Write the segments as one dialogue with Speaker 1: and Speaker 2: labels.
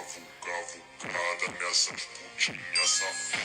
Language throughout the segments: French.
Speaker 1: cavucada nessas putinhas safadas.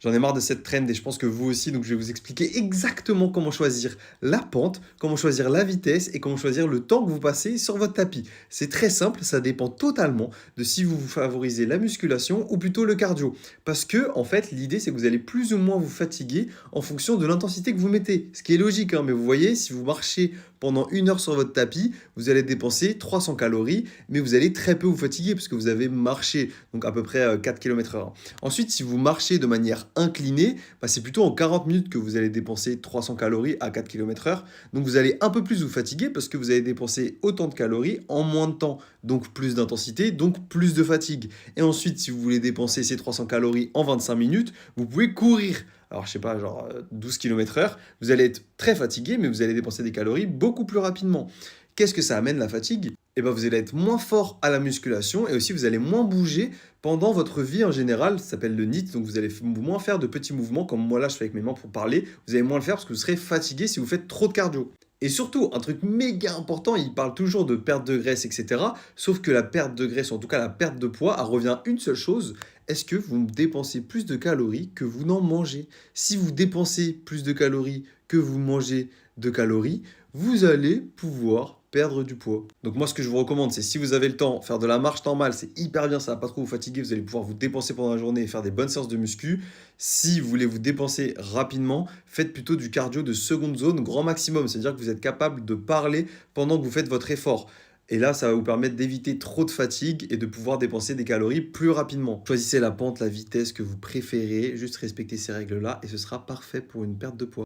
Speaker 2: J'en ai marre de cette trend et je pense que vous aussi, donc je vais vous expliquer exactement comment choisir la pente, comment choisir la vitesse et comment choisir le temps que vous passez sur votre tapis. C'est très simple, ça dépend totalement de si vous favorisez la musculation ou plutôt le cardio. Parce que, en fait, l'idée c'est que vous allez plus ou moins vous fatiguer en fonction de l'intensité que vous mettez. Ce qui est logique, hein, mais vous voyez, si vous marchez pendant 1 heure sur votre tapis, vous allez dépenser 300 calories, mais vous allez très peu vous fatiguer parce que vous avez marché, donc à peu près 4 km/h. Ensuite, si vous marchez de manière inclinée, bah, c'est plutôt en 40 minutes que vous allez dépenser 300 calories à 4 km/h. Donc vous allez un peu plus vous fatiguer parce que vous allez dépenser autant de calories en moins de temps. Donc plus d'intensité, donc plus de fatigue. Et ensuite, si vous voulez dépenser ces 300 calories en 25 minutes, vous pouvez courir. Alors, je sais pas, genre 12 km/h, vous allez être très fatigué, mais vous allez dépenser des calories beaucoup plus rapidement. Qu'est-ce que ça amène la fatigue? Eh ben, vous allez être moins fort à la musculation et aussi vous allez moins bouger pendant votre vie en général. Ça s'appelle le NEAT, donc vous allez moins faire de petits mouvements comme moi là je fais avec mes mains pour parler. Vous allez moins le faire parce que vous serez fatigué si vous faites trop de cardio. Et surtout, un truc méga important, il parle toujours de perte de graisse, etc. Sauf que la perte de graisse, ou en tout cas la perte de poids, elle revient à une seule chose. Est-ce que vous dépensez plus de calories que vous n'en mangez? Si vous dépensez plus de calories que vous mangez de calories, vous allez pouvoir perdre du poids. Donc moi, ce que je vous recommande, c'est si vous avez le temps, faire de la marche normale, c'est hyper bien, ça va pas trop vous fatiguer, vous allez pouvoir vous dépenser pendant la journée et faire des bonnes séances de muscu. Si vous voulez vous dépenser rapidement, faites plutôt du cardio de seconde zone, grand maximum, c'est-à-dire que vous êtes capable de parler pendant que vous faites votre effort. Et là, ça va vous permettre d'éviter trop de fatigue et de pouvoir dépenser des calories plus rapidement. Choisissez la pente, la vitesse que vous préférez, juste respectez ces règles-là et ce sera parfait pour une perte de poids.